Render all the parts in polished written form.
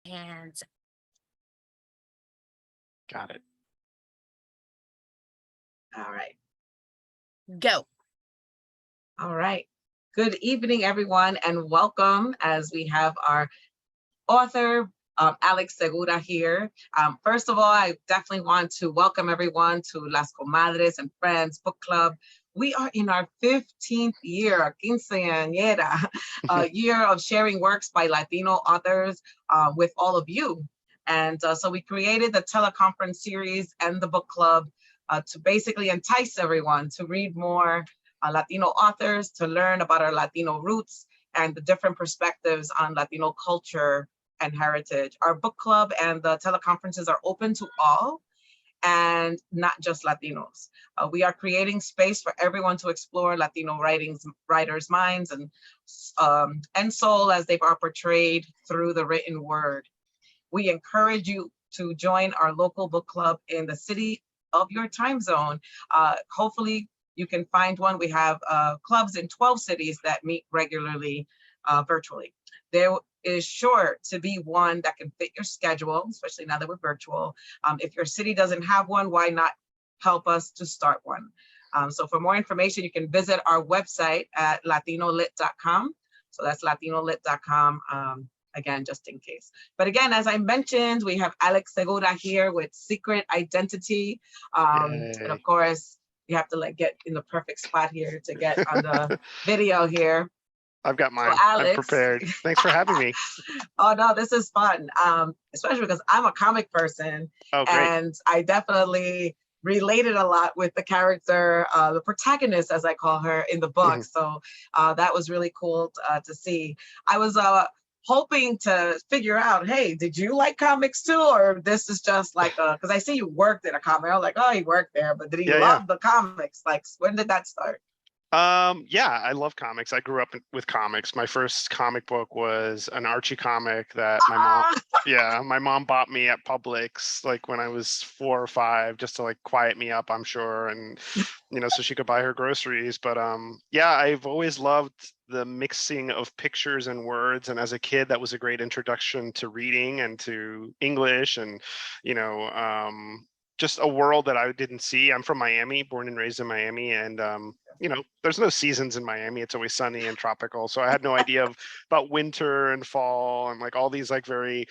And Got it. All right. go. All right. Good evening, everyone, and welcome as we have our author, Alex Segura here. First of all, I definitely want to welcome everyone to Las Comadres and Friends Book Club. We are in our 15th year, quinceañera, year of sharing works by Latino authors with all of you. And so we created the teleconference series and the book club to basically entice everyone to read more Latino authors, to learn about our Latino roots and the different perspectives on Latino culture and heritage. Our book club and the teleconferences are open to all and not just Latinos. We are creating space for everyone to explore Latino writers' minds and soul as they are portrayed through the written word. We encourage you to join our local book club in the city of your time zone. Hopefully you can find one. We have clubs in 12 cities that meet regularly virtually. There is sure to be one that can fit your schedule, especially now that we're virtual. If your city doesn't have one, why not help us to start one? So for more information, you can visit our website at latinolit.com. So that's latinolit.com. Again, just in case. But again, as I mentioned, we have Alex Segura here with Secret Identity. And of course, you have to get in the perfect spot here to get on the video here. I've got mine. So Alex, I'm prepared. Thanks for having me. Oh no, this is fun. Especially because I'm a comic person. Oh, great. And I definitely related a lot with the character, the protagonist, as I call her in the book. So that was really cool to see. I was hoping to figure out, hey, did you like comics too? Or this is just like, because I see you worked in a comic. I was like, oh, he worked there, but did he love the comics? Like, when did that start? Yeah, I love comics. I grew up with comics. My first comic book was an Archie comic that my mom bought me at Publix, like when I was 4 or 5, just to quiet me up, I'm sure, and so she could buy her groceries. But yeah, I've always loved the mixing of pictures and words, and as a kid, that was a great introduction to reading and to English, and just a world that I didn't see. I'm from Miami, born and raised in Miami, and there's no seasons in Miami. It's always sunny and tropical. So I had no idea about winter and fall and all these very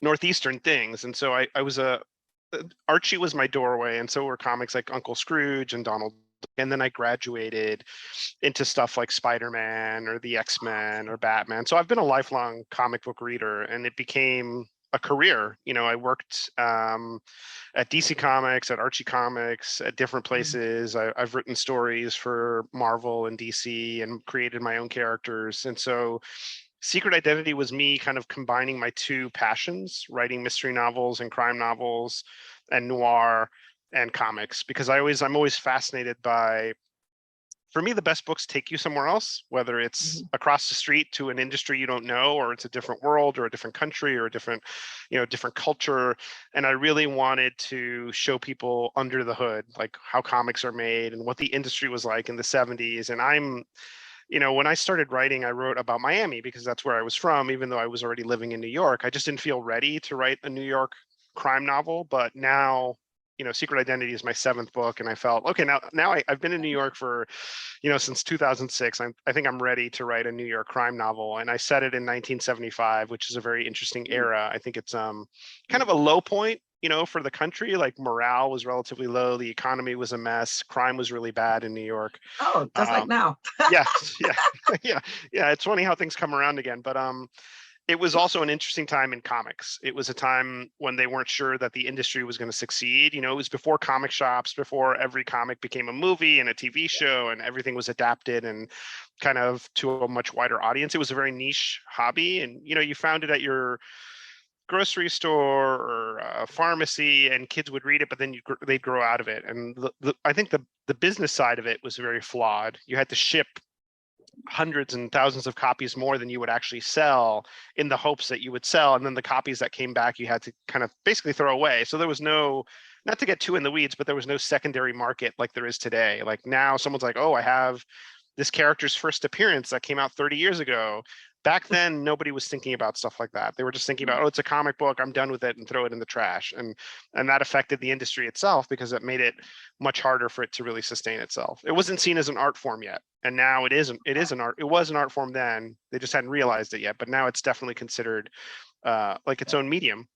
northeastern things. And so I was Archie was my doorway, and so were comics like Uncle Scrooge and Donald. And then I graduated into stuff like Spider-Man or the X-Men or Batman. So I've been a lifelong comic book reader, and it became a career. I worked at DC Comics, at Archie Comics, at different places. I've written stories for Marvel and DC and created my own characters. And so Secret Identity was me kind of combining my two passions, writing mystery novels and crime novels and noir and comics, because I'm always fascinated by, for me, the best books take you somewhere else, whether it's across the street to an industry you don't know, or it's a different world or a different country or a different culture. And I really wanted to show people under the hood, like how comics are made and what the industry was like in the 70s. And when I started writing, I wrote about Miami because that's where I was from, even though I was already living in New York. I just didn't feel ready to write a New York crime novel. But now, Secret Identity is my 7th book, and I felt, okay, now I've been in New York for, since 2006. I think I'm ready to write a New York crime novel, and I set it in 1975, which is a very interesting era. I think it's kind of a low point, for the country. Like, morale was relatively low, the economy was a mess, crime was really bad in New York. Oh, just like now. yeah. It's funny how things come around again, but it was also an interesting time in comics. It was a time when they weren't sure that the industry was going to succeed. It was before comic shops, before every comic became a movie and a TV show, and everything was adapted and kind of to a much wider audience. It was a very niche hobby, and you found it at your grocery store or a pharmacy, and kids would read it, but then they'd grow out of it. And I think the business side of it was very flawed. You had to ship hundreds and thousands of copies more than you would actually sell, in the hopes that you would sell, and then the copies that came back you had to kind of basically throw away. So there was no, not to get too in the weeds, but there was no secondary market like there is today. Like now someone's like, oh, I have this character's first appearance that came out 30 years ago, back then, nobody was thinking about stuff like that. They were just thinking about, oh, it's a comic book, I'm done with it, and throw it in the trash. And that affected the industry itself because it made it much harder for it to really sustain itself. It wasn't seen as an art form yet. And now it isn't. It is an art. It was an art form then. They just hadn't realized it yet. But now it's definitely considered like its own medium.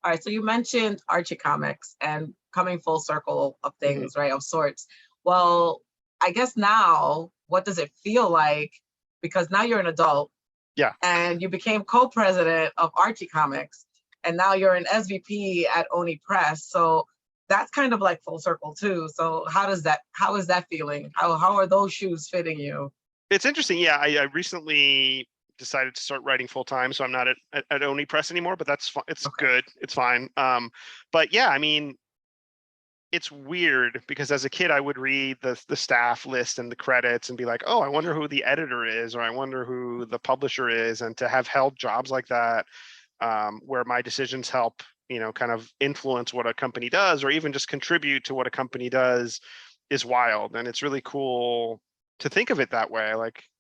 All right, so you mentioned Archie Comics and coming full circle of things, right, of sorts. Well, I guess now, what does it feel like? Because now you're an adult. Yeah. And you became co-president of Archie Comics, and now you're an SVP at Oni Press. So that's kind of like full circle too. So how is that feeling? How are those shoes fitting you? It's interesting. Yeah, I recently decided to start writing full time, so I'm not at Oni Press anymore. But that's fine. It's good. It's fine. But yeah, I mean, it's weird because as a kid, I would read the staff list and the credits and be like, oh, I wonder who the editor is, or I wonder who the publisher is. And to have held jobs like that, where my decisions help, kind of influence what a company does, or even just contribute to what a company does, is wild. And it's really cool to think of it that way.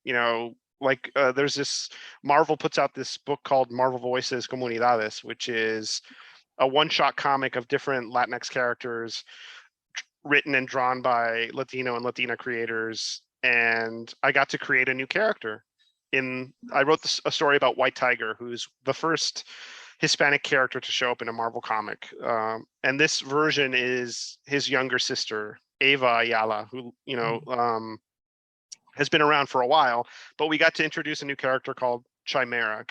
There's this, Marvel puts out this book called Marvel Voices Comunidades, which is a one-shot comic of different Latinx characters written and drawn by Latino and Latina creators. And I got to create a new character. I wrote a story about White Tiger, who's the first Hispanic character to show up in a Marvel comic. And this version is his younger sister, Eva Ayala, who, has been around for a while, but we got to introduce a new character called Chimera,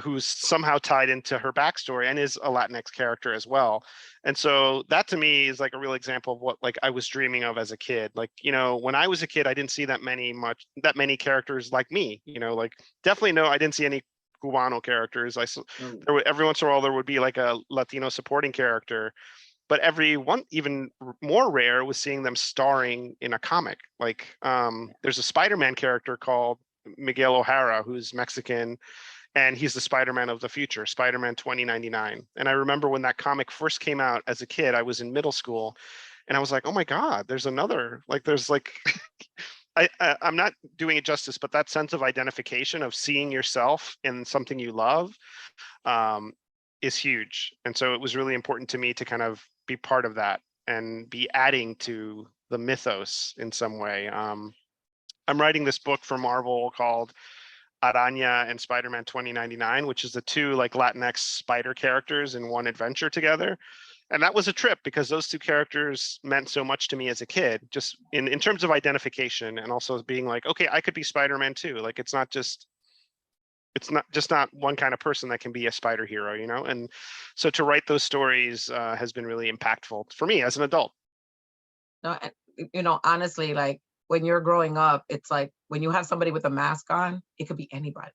who's somehow tied into her backstory and is a Latinx character as well. And so that to me is like a real example of what like I was dreaming of as a kid. Like, when I was a kid, I didn't see that many characters like me, like definitely I didn't see any Cubano characters. Every once in a while there would be like a Latino supporting character, but even more rare was seeing them starring in a comic. Like there's a Spider-Man character called Miguel O'Hara, who's Mexican, and he's the Spider-Man of the future, Spider-Man 2099. And I remember when that comic first came out as a kid, I was in middle school, and I was like, oh my God, there's another, I'm not doing it justice, but that sense of identification of seeing yourself in something you love is huge. And so it was really important to me to kind of be part of that and be adding to the mythos in some way. I'm writing this book for Marvel called Araña and Spider-Man 2099, which is the two like Latinx spider characters in one adventure together. And that was a trip because those two characters meant so much to me as a kid, just in terms of identification, and also being like, okay, I could be Spider-Man too. Like it's not just one kind of person that can be a spider hero, And so to write those stories has been really impactful for me as an adult. No, honestly, like when you're growing up, it's like when you have somebody with a mask on, it could be anybody.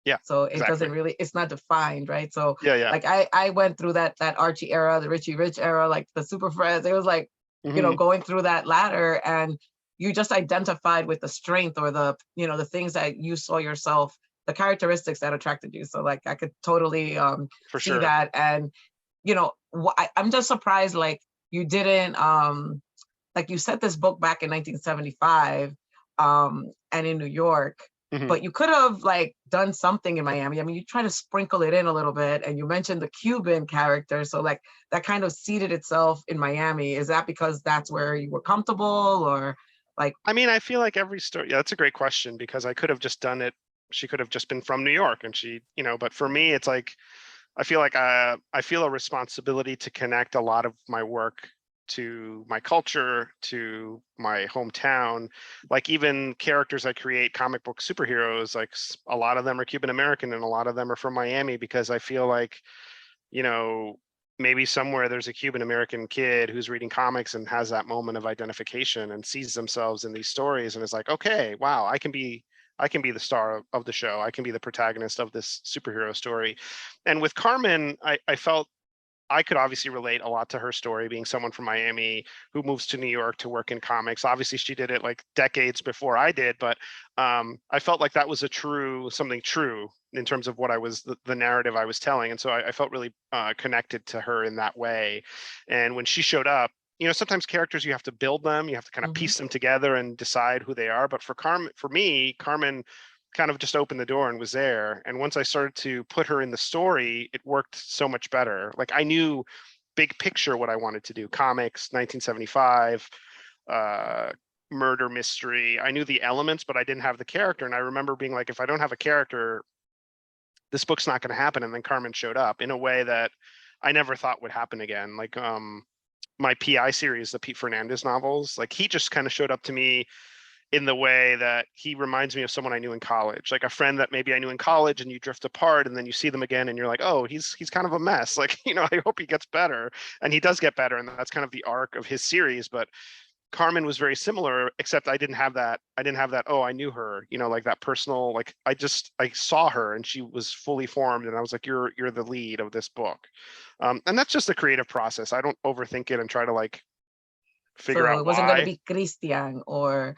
Yeah. So it doesn't really, it's not defined, right? So yeah. like I went through that Archie era, the Richie Rich era, like the Super Friends. It was like, going through that ladder, and you just identified with the strength or the, the things that you saw yourself, the characteristics that attracted you. So like I could totally For see sure. that. And, I'm just surprised, like you didn't, like you set this book back in 1975 and in New York, but you could have like done something in Miami. I mean, you try to sprinkle it in a little bit, and you mentioned the Cuban character. So like that kind of seeded itself in Miami. Is that because that's where you were comfortable, or like? I mean, I feel like every story, that's a great question, because I could have just done it. She could have just been from New York, and she, but for me, it's like, I feel like I feel a responsibility to connect a lot of my work to my culture, to my hometown. Like even characters I create, comic book superheroes, like a lot of them are Cuban American and a lot of them are from Miami, because I feel like, maybe somewhere there's a Cuban American kid who's reading comics and has that moment of identification and sees themselves in these stories and is like, okay, wow, I can be the star of the show. I can be the protagonist of this superhero story. And with Carmen, I felt I could obviously relate a lot to her story, being someone from Miami who moves to New York to work in comics. Obviously, she did it like decades before I did, but I felt like that was something true in terms of what the narrative I was telling. And so I felt really connected to her in that way. And when she showed up, sometimes characters, you have to build them, you have to kind of piece them together and decide who they are. But for me, Carmen kind of just opened the door and was there. And once I started to put her in the story, it worked so much better. Like I knew big picture what I wanted to do. Comics, 1975, murder mystery. I knew the elements, but I didn't have the character. And I remember being like, if I don't have a character, this book's not going to happen. And then Carmen showed up in a way that I never thought would happen again. Like my PI series, the Pete Fernandez novels, like he just kind of showed up to me in the way that he reminds me of someone I knew in college, like a friend that maybe I knew in college, and you drift apart and then you see them again and you're like, oh, he's kind of a mess. Like, you know, I hope he gets better. And he does get better. And that's kind of the arc of his series. But Carmen was very similar, except I didn't have that. Oh, I knew her, you know, like that personal, like I saw her and she was fully formed. And I was like, you're the lead of this book. And that's just a creative process. I don't overthink it and try to like figure out it wasn't why. going to be Christian or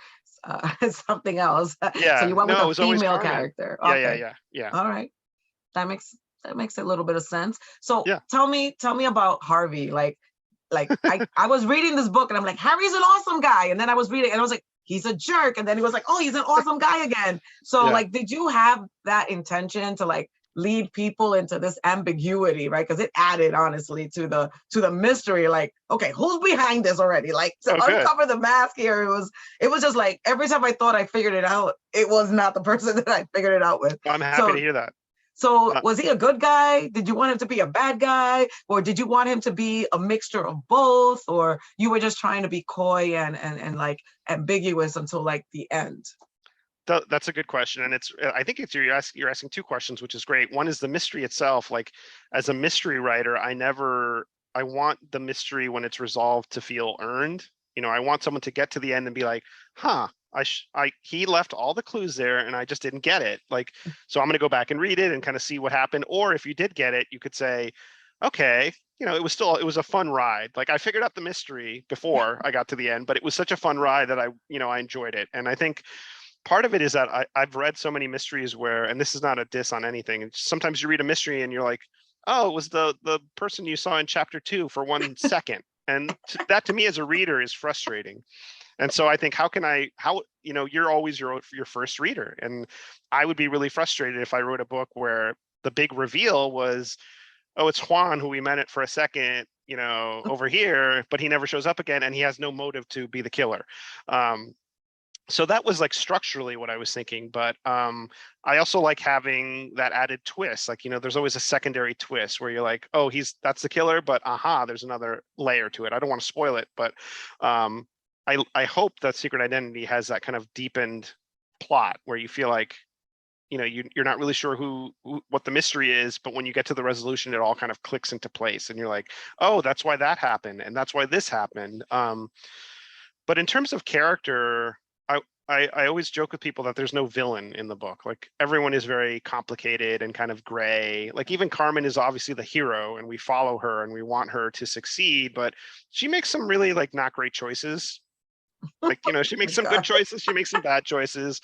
something else. Yeah. So you went with it a was always female Carmen. character. Yeah, Okay. yeah. All right. That makes a little bit of sense. So Yeah. tell me about Harvey. Like I was reading this book and I'm like, Harry's an awesome guy. And then I was reading and I was like, he's a jerk. And then he was like, oh, he's an awesome guy again. So Yeah. like, did you have that intention to like lead people into this ambiguity, right? Because it added honestly to the mystery. Like, okay, who's behind this already? Like to uncover the mask here, it was just like every time I thought I figured it out, it was not the person that I figured it out with. I'm happy to hear that. So was he a good guy? Did you want him to be a bad guy? Or did you want him to be a mixture of both? Or you were just trying to be coy and like ambiguous until like the end? That's a good question. And I think you're asking two questions, which is great. One is the mystery itself. Like as a mystery writer, I want the mystery when it's resolved to feel earned. You know, I want someone to get to the end and be like, huh, he left all the clues there and I just didn't get it. Like, so I'm going to go back and read it and kind of see what happened. Or if you did get it, you could say, okay, you know, it was a fun ride. Like I figured out the mystery before I got to the end, but it was such a fun ride that I enjoyed it. And I think part of it is that I've read so many mysteries where, and this is not a diss on anything, sometimes you read a mystery and you're like, oh, it was the person you saw in chapter 2 for 1 second. And that to me as a reader is frustrating. And so I think you're always your first reader. And I would be really frustrated if I wrote a book where the big reveal was, oh, it's Juan who we met it for a second, you know, over here, but he never shows up again and he has no motive to be the killer. So that was like structurally what I was thinking, but I also like having that added twist. Like, you know, there's always a secondary twist where you're like, oh, that's the killer, but there's another layer to it. I don't want to spoil it, but I hope that Secret Identity has that kind of deepened plot where you feel like, you know, you're not really sure what the mystery is, but when you get to the resolution, it all kind of clicks into place and you're like, oh, that's why that happened. And that's why this happened. But in terms of character, I always joke with people that there's no villain in the book. Like everyone is very complicated and kind of gray. Like even Carmen is obviously the hero and we follow her and we want her to succeed, but she makes some really like not great choices. Like, you know, she makes some good choices, she makes some bad choices.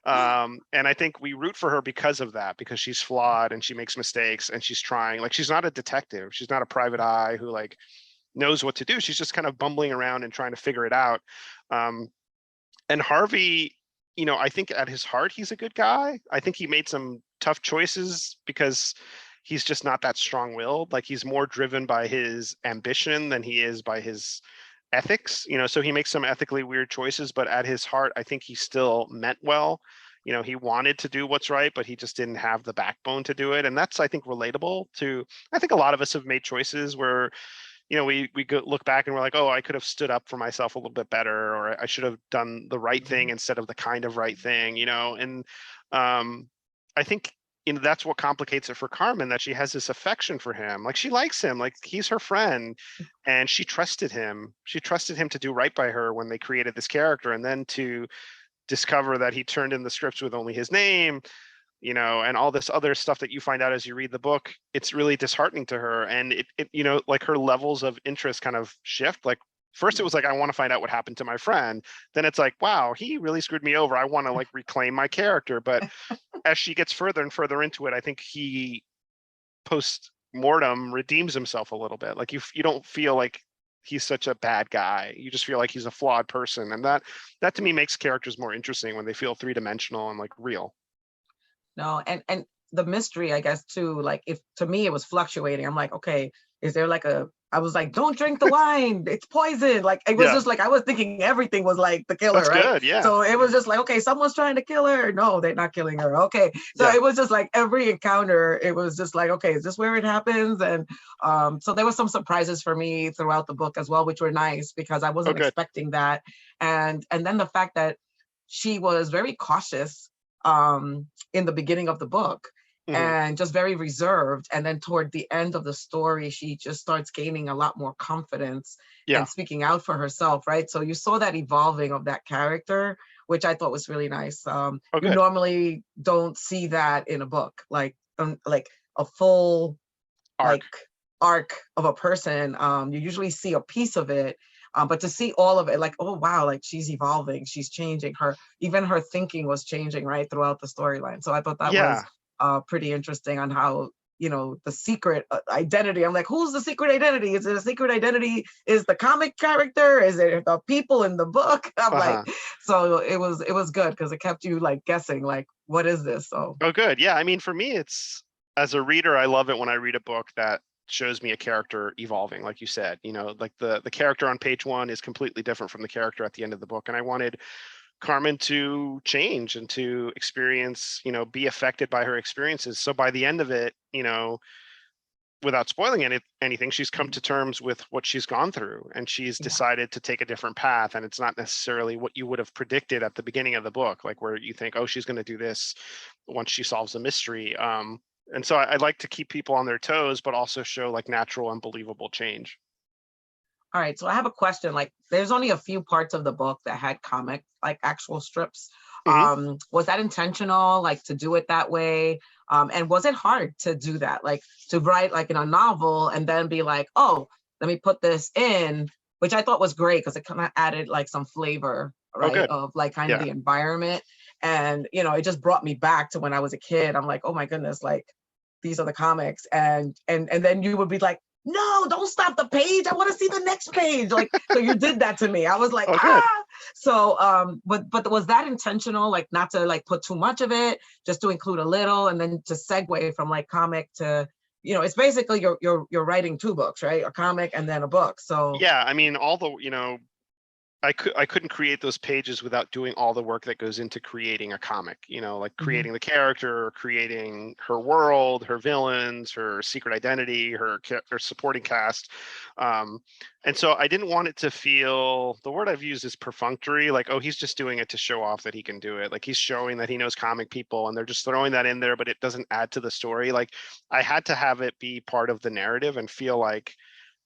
And I think we root for her because of that, because she's flawed and she makes mistakes and she's trying. Like she's not a detective. She's not a private eye who like knows what to do. She's just kind of bumbling around and trying to figure it out. And Harvey, you know, I think at his heart, he's a good guy. I think he made some tough choices because he's just not that strong-willed. Like he's more driven by his ambition than he is by his ethics, you know, so he makes some ethically weird choices, but at his heart, I think he still meant well. You know, he wanted to do what's right, but he just didn't have the backbone to do it. And that's, I think, relatable to, I think a lot of us have made choices where, you know, we look back and we're like, oh, I could have stood up for myself a little bit better, or I should have done the right thing instead of the kind of right thing, you know. And I think, you know, that's what complicates it for Carmen, that she has this affection for him. Like she likes him, like he's her friend, and she trusted him. She trusted him to do right by her when they created this character, and then to discover that he turned in the scripts with only his name, you know, and all this other stuff that you find out as you read the book, it's really disheartening to her. And it you know, like her levels of interest kind of shift. Like first it was like, I want to find out what happened to my friend. Then it's like, wow, he really screwed me over. I want to like reclaim my character. But as she gets further and further into it, I think he post-mortem redeems himself a little bit. Like you don't feel like he's such a bad guy. You just feel like he's a flawed person. And that to me makes characters more interesting when they feel three-dimensional and like real. No, and the mystery, I guess, too, like if to me it was fluctuating. I'm like, okay, is there like I was like, don't drink the wine, it's poison. Like it was Yeah, just like I was thinking everything was like the killer, that's right? good. Yeah, So it was just like, okay, someone's trying to kill her. No, they're not killing her. Okay. So yeah. it was just like every encounter, it was just like, okay, is this where it happens? And so there were some surprises for me throughout the book as well, which were nice because I Oh, wasn't good. expecting that. And then the fact that she was very cautious in the beginning of the book Hmm. and just very reserved. And then toward the end of the story, she just starts gaining a lot more confidence Yeah. and speaking out for herself, right? So you saw that evolving of that character, which I thought was really nice. Oh, You good. normally don't see that in a book, like a full Arc. like arc of a person. You usually see a piece of it, but to see all of it, like, oh wow, like she's evolving, she's changing. Even her thinking was changing right throughout the storyline. So I thought that was Yeah. pretty interesting on how, the secret identity. I'm like, who's the secret identity? Is it a secret identity? Is the comic character? Is it the people in the book? I'm like, Uh-huh. so it was good because it kept you like guessing, like, what is this? So Oh, good. Yeah. I mean, for me, it's as a reader, I love it when I read a book that shows me a character evolving, like you said. Like the character on page one is completely different from the character at the end of the book, and I wanted Carmen to change and to experience, be affected by her experiences. So by the end of it, without spoiling anything, she's come mhm, to terms with what she's gone through, and she's yeah. decided to take a different path. And it's not necessarily what you would have predicted at the beginning of the book, like where you think, oh, she's going to do this once she solves a mystery. And so I like to keep people on their toes, but also show like natural and believable change. All right, so I have a question. Like, there's only a few parts of the book that had comic, like actual strips. Hmm. Was that intentional, like to do it that way? And was it hard to do that, like to write like in a novel and then be like, oh, let me put this in, which I thought was great because it kind of added like some flavor, Oh, right, good. of like kind of Yeah. the environment. And it just brought me back to when I was a kid. I'm like, oh my goodness, like these are the comics, and then you would be like, no, don't stop the page. I want to see the next page. Like, so you did that to me. I was like, Oh, good. ah. So, but was that intentional? Like, not to like put too much of it, just to include a little, and then to segue from like comic to, it's basically you're writing two books, right? A comic and then a book. So, Yeah. I mean, all the, I couldn't create those pages without doing all the work that goes into creating a comic, like mhm, creating the character, creating her world, her villains, her secret identity, her supporting cast. Um, and so I didn't want it to feel, the word I've used is perfunctory, like, oh, he's just doing it to show off that he can do it. Like he's showing that he knows comic people and they're just throwing that in there, but it doesn't add to the story. Like I had to have it be part of the narrative and feel like,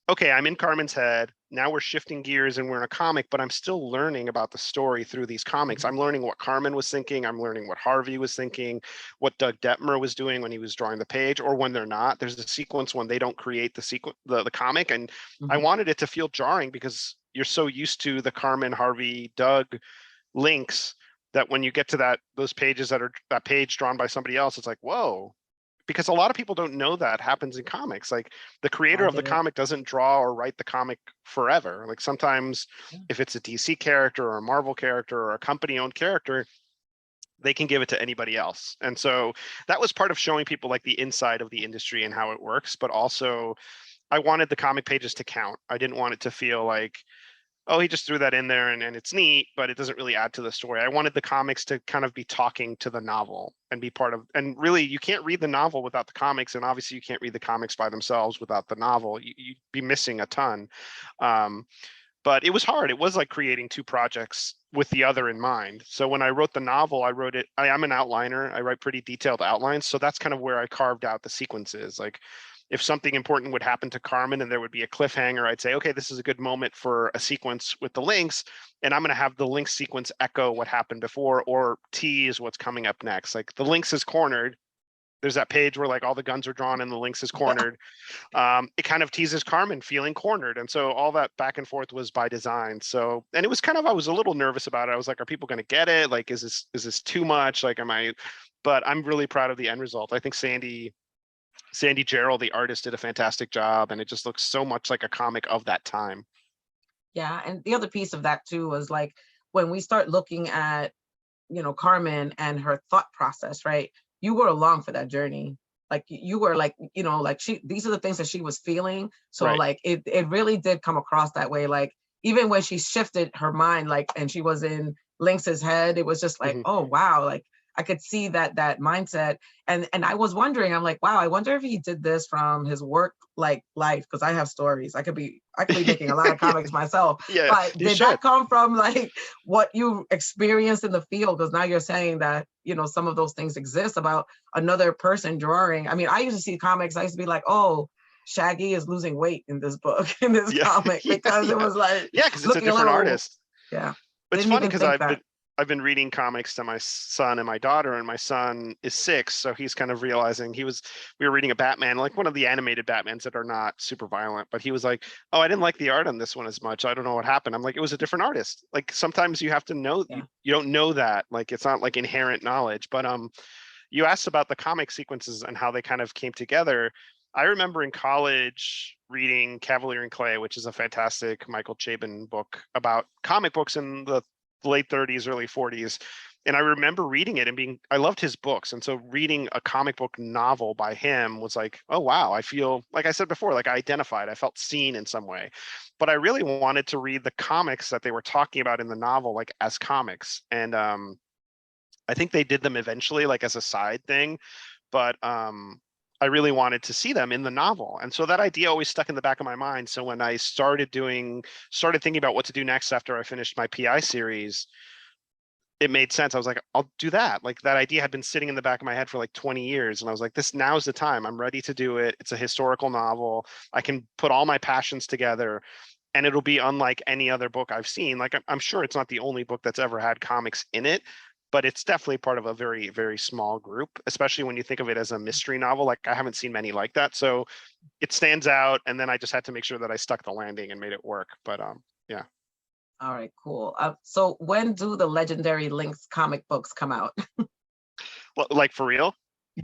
okay, I'm in Carmen's head. Now we're shifting gears and we're in a comic, but I'm still learning about the story through these comics. mhm, I'm learning what Carmen was thinking. I'm learning what Harvey was thinking, what Doug Detmer was doing when he was drawing the page, or when they're not. There's a sequence when they don't create the sequence, the comic. And I mhm. wanted it to feel jarring because you're so used to the Carmen, Harvey, Doug links that when you get to those pages that page drawn by somebody else, it's like, whoa, because a lot of people don't know that happens in comics. Like the creator I of the get it. comic doesn't draw or write the comic forever. Like sometimes Yeah. if it's a DC character or a Marvel character or a company owned character, they can give it to anybody else. And so that was part of showing people like the inside of the industry and how it works. But also I wanted the comic pages to count. I didn't want it to feel like, oh, he just threw that in there and it's neat, but it doesn't really add to the story. I wanted the comics to kind of be talking to the novel and be part of, and really you can't read the novel without the comics. And obviously you can't read the comics by themselves without the novel. You'd be missing a ton. Um, but it was hard. It was like creating two projects with the other in mind. So when I wrote the novel, I'm an outliner. I write pretty detailed outlines. So that's kind of where I carved out the sequences. Like if something important would happen to Carmen and there would be a cliffhanger, I'd say, okay, this is a good moment for a sequence with the links. And I'm going to have the link sequence echo what happened before or tease what's coming up next. Like the links is cornered. There's that page where like all the guns are drawn and the links is cornered. It kind of teases Carmen feeling cornered. And so all that back and forth was by design. So, and it was kind of, I was a little nervous about it. I was like, are people going to get it? Like, is this too much? Like, but I'm really proud of the end result. I think Sandy Gerald, the artist, did a fantastic job. And it just looks so much like a comic of that time. Yeah, and the other piece of that too was like when we start looking at Carmen and her thought process, right? you were along for that journey. Like you were like, you know, like these are the things that she was feeling. So Right. like it really did come across that way. Like even when she shifted her mind, like, and she was in Lynx's head, it was just like, oh wow, like I could see that mindset. And I was wondering, I'm like, wow, I wonder if he did this from his work like life, because I have stories. I could be making a lot of comics myself. Yeah, But you did should. that come from like what you experienced in the field? Because now you're saying that, you know, some of those things exist about another person drawing. I mean, I used to see comics, I used to be like, oh, Shaggy is losing weight in this book, in this Yeah, comic, because it was like yeah, because it's a looking a different little, artist. yeah. It's Didn't funny even because think that. I've been reading comics to my son and my daughter, and my son is 6, so he's kind of realizing we were reading a Batman, like one of the animated Batmans that are not super violent, but he was like, oh, I didn't like the art on this one as much. I don't know what happened. I'm like, it was a different artist. Like sometimes you have to know, Yeah. you don't know that, like it's not like inherent knowledge. But you asked about the comic sequences and how they kind of came together. I remember in college reading Cavalier and Clay, which is a fantastic Michael Chabon book about comic books in the late 30s, early 40s. And I remember reading it and I loved his books. And so reading a comic book novel by him was like, oh, wow, I feel, like I said before, like I identified, I felt seen in some way. But I really wanted to read the comics that they were talking about in the novel, like as comics. And I think they did them eventually, like as a side thing. But I really wanted to see them in the novel. And so that idea always stuck in the back of my mind. So when I started thinking about what to do next after I finished my PI series, it made sense. I was like, I'll do that. Like that idea had been sitting in the back of my head for like 20 years. And I was like, now's the time. I'm ready to do it. It's a historical novel. I can put all my passions together and it'll be unlike any other book I've seen. Like I'm sure it's not the only book that's ever had comics in it, but it's definitely part of a very, very small group, especially when you think of it as a mystery novel. Like I haven't seen many like that. So it stands out. And then I just had to make sure that I stuck the landing and made it work. But yeah. All right, cool. So when do the legendary Lynx comic books come out? Well, like for real?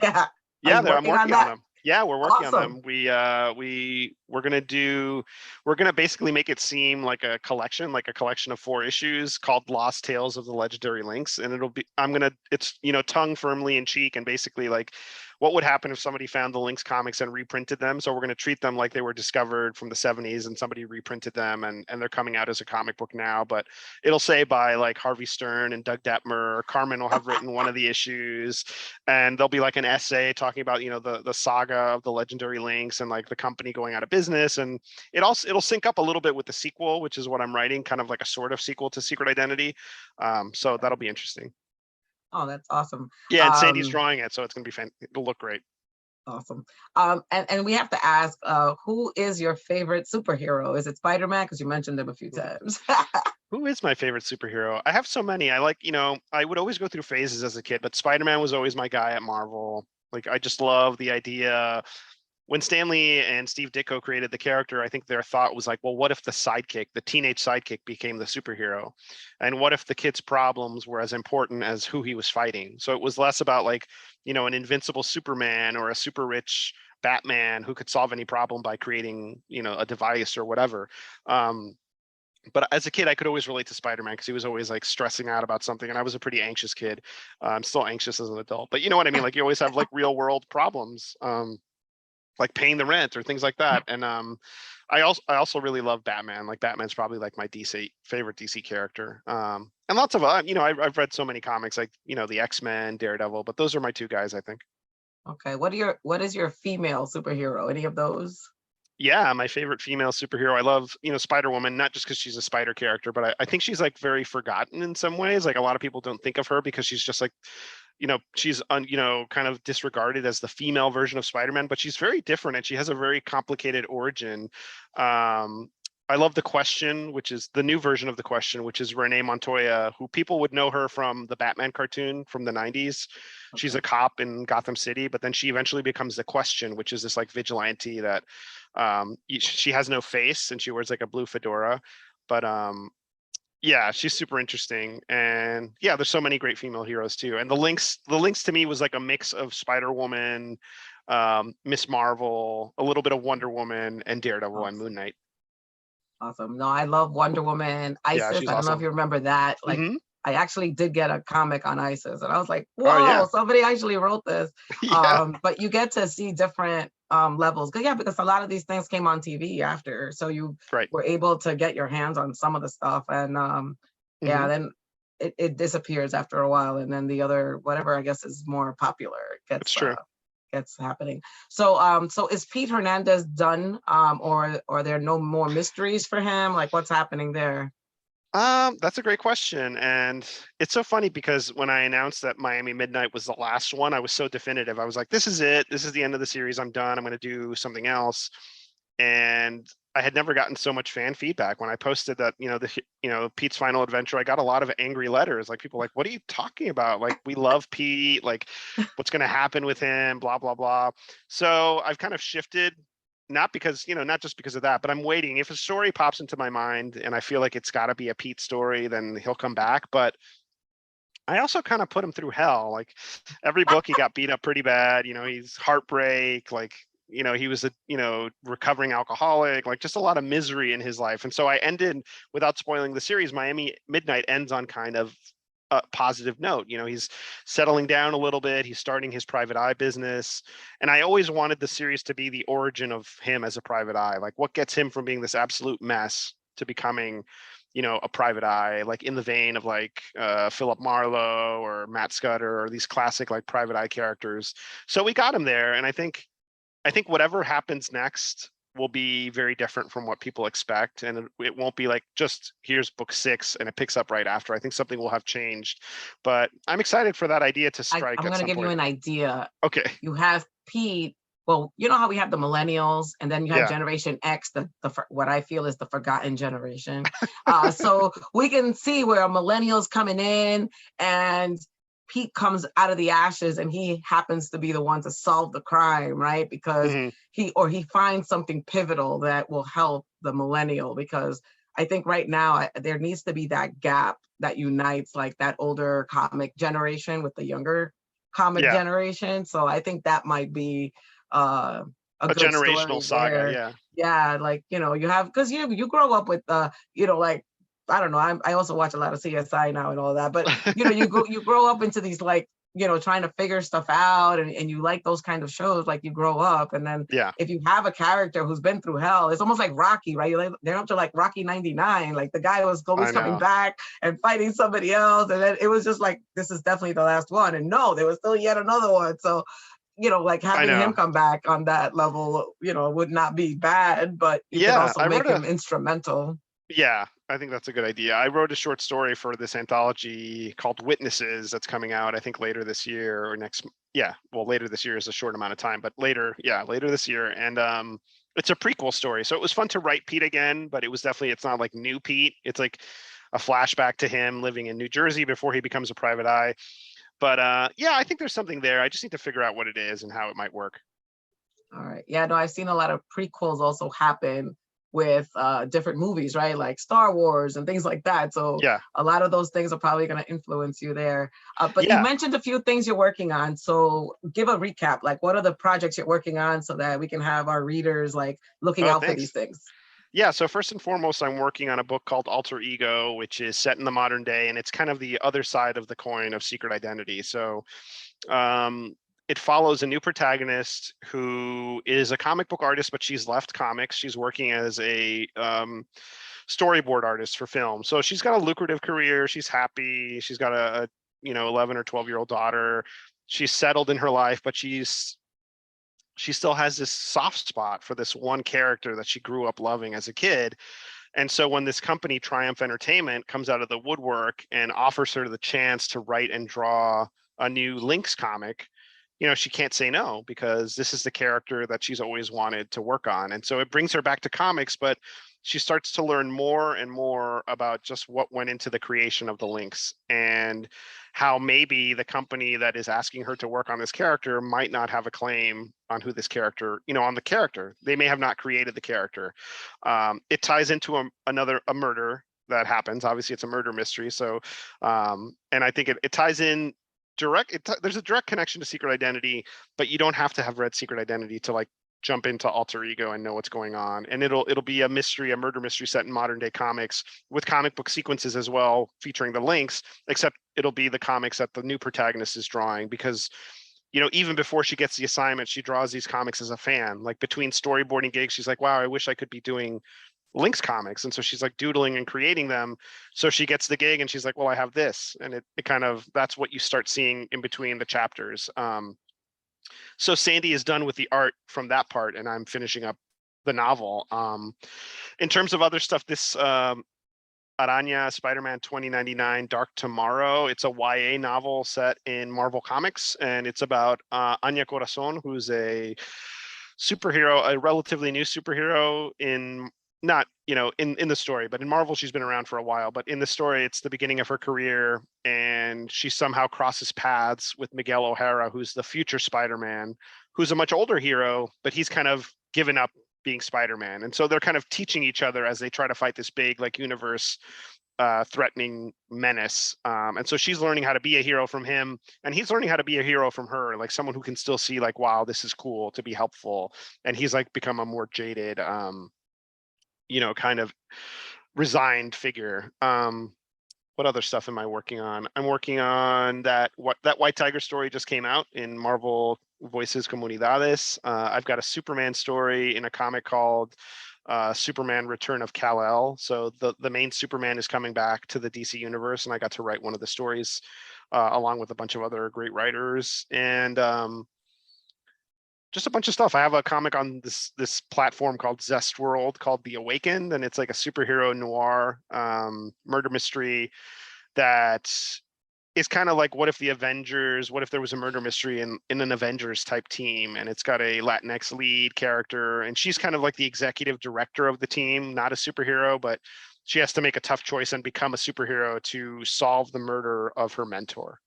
Yeah. Are Yeah, you I'm working on working on that? them. Yeah, we're working on Awesome. them. We're gonna basically make it seem like a collection of 4 issues called Lost Tales of the Legendary Lynx. And it's, tongue firmly in cheek and basically like what would happen if somebody found the Lynx comics and reprinted them. So we're gonna treat them like they were discovered from the 70s and somebody reprinted them and they're coming out as a comic book now. But it'll say by like Harvey Stern and Doug Detmer, or Carmen will have written one of the issues, and there'll be like an essay talking about the saga of the legendary Lynx and like the company going out of business. And it'll sync up a little bit with the sequel, which is what I'm writing, kind of like a sort of sequel to Secret Identity. So that'll be interesting. Oh, that's awesome. Yeah, and Sandy's drawing it, so it's gonna be it'll look great. Awesome. And we have to ask, who is your favorite superhero? Is it Spider-Man? Because you mentioned him a few times. Who is my favorite superhero? I have so many. I would always go through phases as a kid, but Spider-Man was always my guy at Marvel. Like, I just love the idea. When Stan Lee and Steve Ditko created the character, I think their thought was like, well, what if the teenage sidekick became the superhero? And what if the kid's problems were as important as who he was fighting? So it was less about like, an invincible Superman or a super rich Batman who could solve any problem by creating, a device or whatever. But as a kid, I could always relate to Spider-Man because he was always like stressing out about something. And I was a pretty anxious kid. I'm still anxious as an adult, but you know what I mean? Like you always have like real world problems. Like paying the rent or things like that. And I also really love Batman. Like Batman's probably like my favorite DC character. And lots of I've read so many comics like the X-Men, Daredevil, but those are my 2 guys, I think. Okay, what is your female superhero? Any of those? Yeah, my favorite female superhero. I love, Spider-Woman, not just because she's a spider character, but I think she's like very forgotten in some ways. Like a lot of people don't think of her because she's just like, she's kind of disregarded as the female version of Spider-Man, but she's very different and she has a very complicated origin. I love the Question, which is the new version of the Question, which is Renee Montoya, who people would know her from the Batman cartoon from the 90s. Okay. She's a cop in Gotham City, but then she eventually becomes the Question, which is this like vigilante that she has no face and she wears like a blue fedora. But yeah, she's super interesting. And yeah, there's so many great female heroes too. And the Lynx to me was like a mix of Spider-Woman, Miss Marvel, a little bit of Wonder Woman, and Daredevil and Moon Knight. Awesome. No, I love Wonder Woman, Isis. Yeah, she's I don't know if awesome. you remember that. Like I actually did get a comic on ISIS, and I was like, Oh yeah. whoa, somebody actually wrote this. Yeah. But you get to see different levels. Yeah, because a lot of these things came on TV after, so you Right. were able to get your hands on some of the stuff, and yeah, then it disappears after a while, and then the other whatever I guess is more popular It's true. gets happening. So so is Pete Hernandez done, or are there no more mysteries for him? Like, what's happening there? That's a great question. And it's so funny because when I announced that Miami Midnight was the last one, I was so definitive. I was like, this is it. This is the end of the series. I'm done. I'm going to do something else. And I had never gotten so much fan feedback when I posted that, Pete's final adventure. I got a lot of angry letters, like people like, what are you talking about? Like, we love Pete, like what's going to happen with him, blah, blah, blah. So I've kind of shifted, not because, not just because of that, but I'm waiting. If a story pops into my mind and I feel like it's got to be a Pete story, then he'll come back. But I also kind of put him through hell. Like every book he got beat up pretty bad. He's heartbreak, like, he was a, recovering alcoholic, like just a lot of misery in his life. And so I ended, without spoiling the series, Miami Midnight ends on kind of a positive note. He's settling down a little bit. He's starting his private eye business. And I always wanted the series to be the origin of him as a private eye. Like what gets him from being this absolute mess to becoming, a private eye, like in the vein of like Philip Marlowe or Matt Scudder or these classic like private eye characters. So we got him there. And I think whatever happens next will be very different from what people expect. And it won't be like just here's book 6 and it picks up right after. I think something will have changed, but I'm excited for that idea to strike I'm at going to some give you point. an idea. Okay. You have Pete. Well, you know how we have the millennials, and then you have Yeah. Generation X, the what I feel is the forgotten generation. So we can see where a millennial's coming in, and Pete comes out of the ashes, and he happens to be the one to solve the crime, right? Because he finds something pivotal that will help the millennial. Because I think right now there needs to be that gap that unites like that older comic generation with the younger comic generation. So I think that might be a good generational story saga. there. Yeah, like you have, because you grow up with like, I don't know, I also watch a lot of CSI now and all that, but you grow up into these like trying to figure stuff out, and you like those kind of shows, like you grow up, and then if you have a character who's been through hell, it's almost like Rocky, right? They're up to like Rocky 99, like the guy was always coming back and fighting somebody else, and then it was just like, this is definitely the last one, and no, there was still yet another one. So like having him come back on that level, would not be bad, but you could also make him instrumental. Yeah, I think that's a good idea. I wrote a short story for this anthology called Witnesses that's coming out, I think later this year or next. Yeah, well, later this year is a short amount of time, but later this year. And it's a prequel story. So it was fun to write Pete again, but it's not like new Pete. It's like a flashback to him living in New Jersey before he becomes a private eye. But I think there's something there. I just need to figure out what it is and how it might work. All right. Yeah, no, I've seen a lot of prequels also happen with different movies, right? Like Star Wars and things like that. So a lot of those things are probably going to influence you there. But you mentioned a few things you're working on. So give a recap, like what are the projects you're working on so that we can have our readers like looking out for these things? Yeah, so first and foremost, I'm working on a book called Alter Ego, which is set in the modern day, and it's kind of the other side of the coin of Secret Identity. So it follows a new protagonist who is a comic book artist, but she's left comics. She's working as a storyboard artist for film. So she's got a lucrative career. She's happy. She's got a 11 or 12-year-old daughter. She's settled in her life, but she still has this soft spot for this one character that she grew up loving as a kid. And so when this company, Triumph Entertainment, comes out of the woodwork and offers her the chance to write and draw a new Lynx comic, she can't say no, because this is the character that she's always wanted to work on. And so it brings her back to comics, but she starts to learn more and more about just what went into the creation of the Lynx, and how maybe the company that is asking her to work on this character might not have a claim on who this character, on the character. They may have not created the character. It ties into a murder that happens. Obviously, it's a murder mystery. So, and I think it ties in there's a direct connection to Secret Identity, but you don't have to have read Secret Identity to like jump into alter ego and know what's going on. And it'll be a murder mystery set in modern day comics with comic book sequences as well, featuring the links, except it'll be the comics that the new protagonist is drawing, because even before she gets the assignment, she draws these comics as a fan. Like between storyboarding gigs, she's like, wow, I wish I could be doing Link's comics. And so she's like doodling and creating them. So she gets the gig and she's like, well, I have this. And it kind of, that's what you start seeing in between the chapters. So Sandy is done with the art from that part, and I'm finishing up the novel. In terms of other stuff, this Araña Spider-Man 2099 Dark Tomorrow, it's a YA novel set in Marvel Comics, and it's about Anya Corazon, who's a superhero, a relatively new superhero in the story, but in Marvel she's been around for a while. But in the story, it's the beginning of her career, and she somehow crosses paths with Miguel O'Hara, who's the future Spider-Man, who's a much older hero, but he's kind of given up being Spider-Man. And so they're kind of teaching each other as they try to fight this big universe threatening menace. And so she's learning how to be a hero from him, and he's learning how to be a hero from her, like someone who can still see like, wow, this is cool to be helpful. And he's like become a more jaded kind of resigned figure. What other stuff am I working on? I'm working on that White Tiger story just came out in Marvel Voices Comunidades. I've got a Superman story in a comic called Superman Return of Kal-El. So the main Superman is coming back to the DC universe, and I got to write one of the stories along with a bunch of other great writers. And just a bunch of stuff. I have a comic on this platform called Zest World called The Awakened, and it's like a superhero noir murder mystery that is kind of like, what if there was a murder mystery in an Avengers type team, and it's got a Latinx lead character, and she's kind of like the executive director of the team, not a superhero, but she has to make a tough choice and become a superhero to solve the murder of her mentor.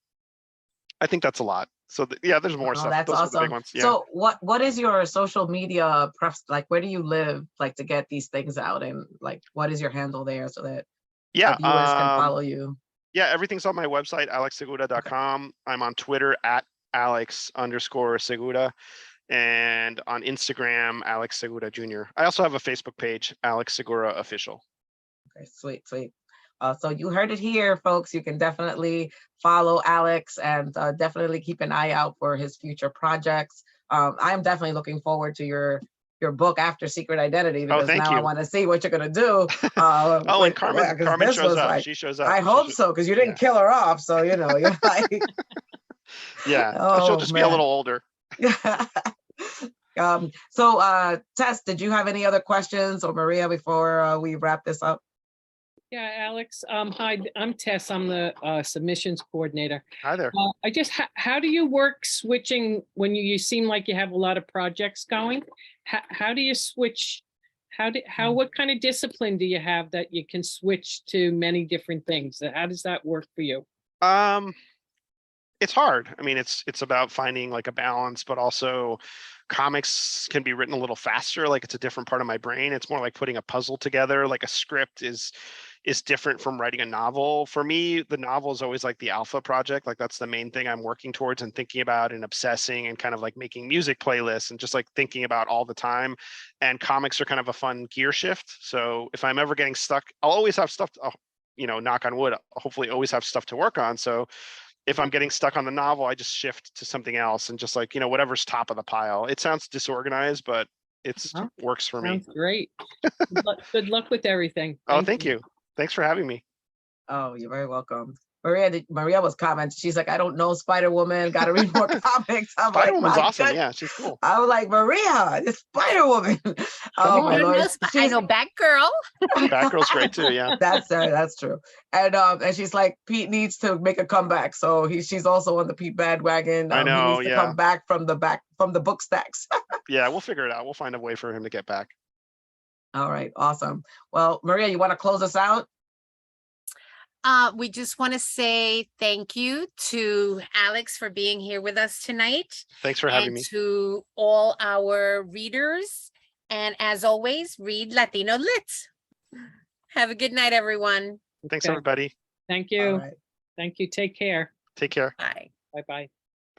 I think that's a lot. So there's more stuff. That's Those awesome. are the big ones. Yeah. So what is your social media like? Where do you live, like, to get these things out, and like what is your handle there so that the viewers can follow you? Yeah, everything's on my website, alexsegura.com. Okay. I'm on Twitter at @Alex_Segura, and on Instagram, Alex Segura Jr. I also have a Facebook page, Alex Segura Official. Okay, sweet. So you heard it here, folks. You can definitely follow Alex, and definitely keep an eye out for his future projects. I'm definitely looking forward to your book after Secret Identity, because now I want to see what you're gonna do. And Carmen shows up. She shows up. I hope so, because you didn't kill her off. So you're like, she'll just be a little older. So Tess, did you have any other questions, or Maria, before we wrap this up? Yeah, Alex. Hi, I'm Tess. I'm the submissions coordinator. Hi there. How do you work switching when you seem like you have a lot of projects going? How do you switch? What kind of discipline do you have that you can switch to many different things? How does that work for you? It's hard. I mean, it's about finding like a balance, but also comics can be written a little faster. Like, it's a different part of my brain. It's more like putting a puzzle together. Like, a script is different from writing a novel. For me, the novel is always like the alpha project. Like, that's the main thing I'm working towards and thinking about and obsessing, and kind of like making music playlists and just like thinking about all the time. And comics are kind of a fun gear shift. So if I'm ever getting stuck, I'll always have stuff to, knock on wood, I'll hopefully always have stuff to work on. So if I'm getting stuck on the novel, I just shift to something else and just like, whatever's top of the pile. It sounds disorganized, but it works for me. Sounds great. Good luck with everything. Thank you. Thanks for having me. Oh, you're very welcome. Maria was commenting. She's like, I don't know Spider-Woman. Got to read more comics. Spider-Woman's awesome. Yeah, she's cool. I was like, Maria, it's Spider-Woman. I know Batgirl. Batgirl's great too. Yeah, that's true. And she's like, Pete needs to make a comeback. So she's also on the Pete bandwagon. I know. He needs to come back from the book stacks. Yeah, we'll figure it out. We'll find a way for him to get back. All right, awesome. Well, Maria, you want to close us out? We just want to say thank you to Alex for being here with us tonight. Thanks for having me. To all our readers. And as always, read Latino Lit. Have a good night, everyone. Thanks, everybody. Thank you. Right. Thank you. Take care. Take care. Bye. Bye-bye.